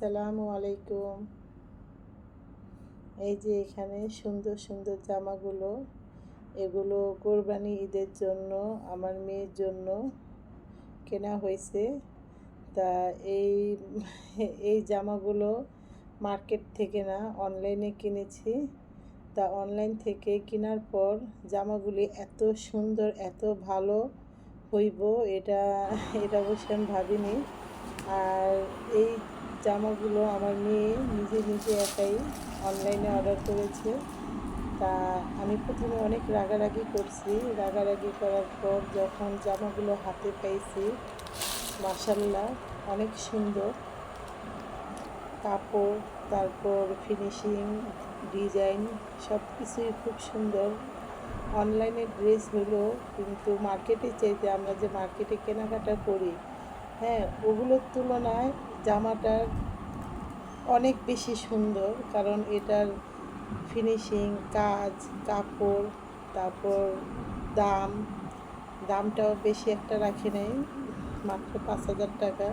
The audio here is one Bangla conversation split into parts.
আসসালামু আলাইকুম। এই যে এখানে সুন্দর সুন্দর জামাগুলো, এগুলো কোরবানি ঈদের জন্য আমার মেয়ের জন্য কেনা হয়েছে। তা এই এই জামাগুলো মার্কেট থেকে না, অনলাইনে কিনেছি। তা অনলাইন থেকে কেনার পর জামাগুলি এত সুন্দর, এত ভালো হইব এটা এটা অবশ্য আমি ভাবিনি। আর এই জামাগুলো আমার মেয়ে নিজে নিজে একাই অনলাইনে অর্ডার করেছে। তা আমি প্রথমে অনেক রাগারাগি করছি। রাগারাগি করার পর যখন জামাগুলো হাতে পাইছি, মাশাআল্লাহ অনেক সুন্দর কাপড়, তারপর ফিনিশিং, ডিজাইন সব কিছুই খুব সুন্দর। অনলাইনে ড্রেস হলো, কিন্তু মার্কেটে চাইতে আমরা যে মার্কেটে কেনাকাটা করি, হ্যাঁ, ওগুলোর তুলনায় জামাটার অনেক বেশি সুন্দর। কারণ এটার ফিনিশিং, কাজ, কাপড়, তারপর দামটাও বেশি একটা রাখে নেই, মাত্র 5,000 টাকা।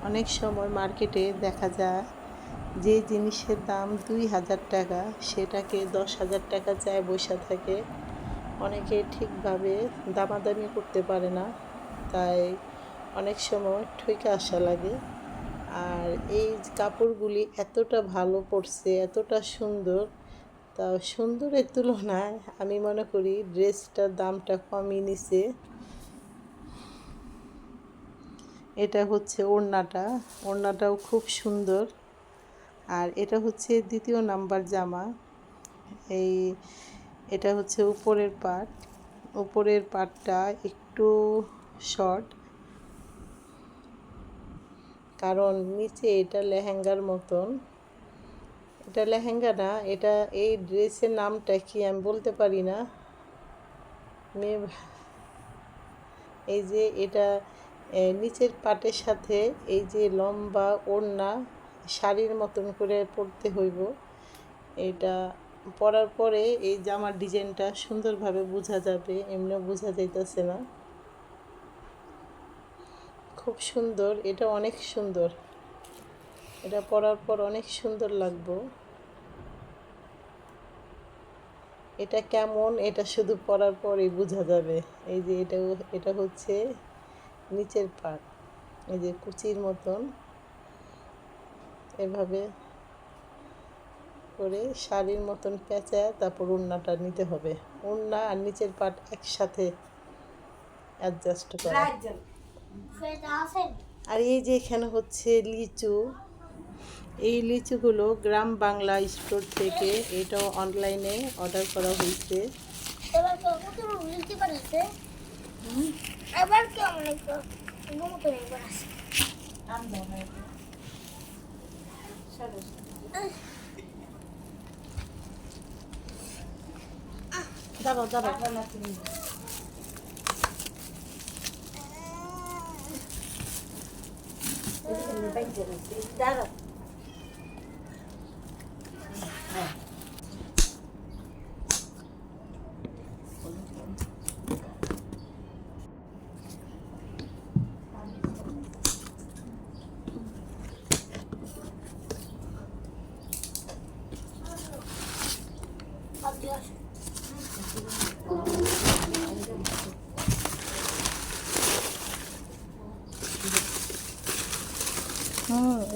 অনেক সময় মার্কেটে দেখা যায় যে জিনিসের দাম 2,000 টাকা, সেটাকে 10,000 টাকা চায় বসে থাকে। অনেকে ঠিকভাবে দামাদামি করতে পারে না, তাই অনেক সময় ঠকে আসা লাগে। আর এই কাপড়গুলি এতটা ভালো পড়ছে, এতটা সুন্দর, তা সুন্দরের তুলনায় আমি মনে করি ড্রেসটার দামটা কমই নিছে। এটা হচ্ছে ওড়নাটাও খুব সুন্দর। আর এটা হচ্ছে দ্বিতীয় নাম্বার জামা। এটা হচ্ছে উপরের পার্টটা একটু শর্ট, কারণ নিচে এটা লেহেঙ্গার মতন। এটা লেহেঙ্গা না, এটা এই ড্রেসের নামটা কি আমি বলতে পারি না। এই যে এটা নিচের পাটের সাথে এই যে লম্বা ওড়না শাড়ির মতন করে পরতে হইব। এটা পরার পরে এই জামার ডিজাইনটা সুন্দরভাবে বোঝা যাবে, এমনিও বোঝা যাইতেছে না। খুব সুন্দর, এটা অনেক সুন্দর। এটা পরার পর অনেক সুন্দর লাগবে। এটা কেমন, এটা শুধু পরার পরেই বোঝা যাবে। এই যে এটা হচ্ছে নিচের পার্ট, এই যে কুচির মতন এভাবে করে শাড়ির মতন পেঁচায় তারপর ওড়নাটা নিতে হবে। ওড়না আর নিচের পার্ট একসাথে অ্যাডজাস্ট করা। আর এই যে এখানে হচ্ছে লিচু। এই লিচুগুলো গ্রাম বাংলা স্টোর থেকে, এটাও অনলাইনে অর্ডার করা হয়েছে। দাঁড়াও দাঁড়াও, দাঁড়াও।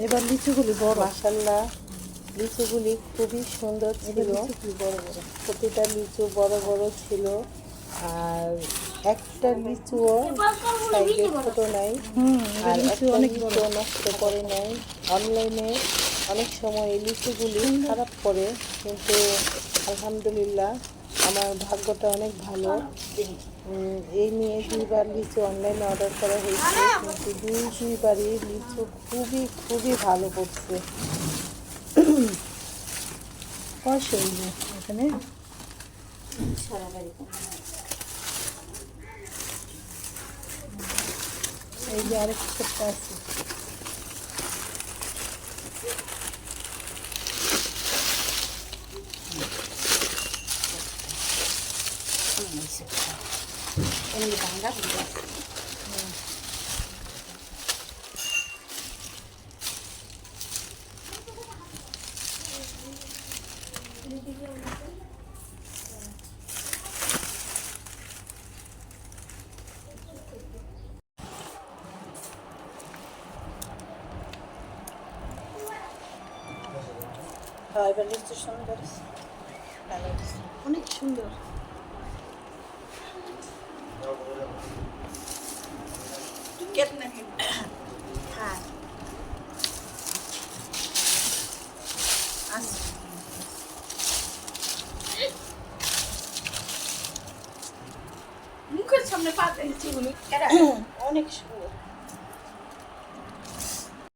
এবার লিচুগুলি বড়, মাশাআল্লাহ লিচুগুলি খুবই সুন্দর ছিল। প্রতিটা লিচু বড় বড় ছিল, আর একটা লিচুও সাইজে ছোট নাই, আর একটা লিচু নষ্ট করে নাই। অনলাইনে অনেক সময় এই লিচুগুলি খারাপ করে, কিন্তু আলহামদুলিল্লাহ আমার ভাগ্যটা অনেক ভালো। এই নিয়ে 2বার লিচু অনলাইনে অর্ডার করা হয়েছে, কিন্তু দুইবারই লিচু খুবই খুবই ভালো পড়ছে। এখানে এই যে আরেকটা ছোট্ট আছে। এবার নিচে সুন্দর, ভালো হয়েছে। অনেক সুন্দর। হ্যাঁ আচ্ছা মুখের সামনে পা দিয়েছি উনি অনেক সুন্দর।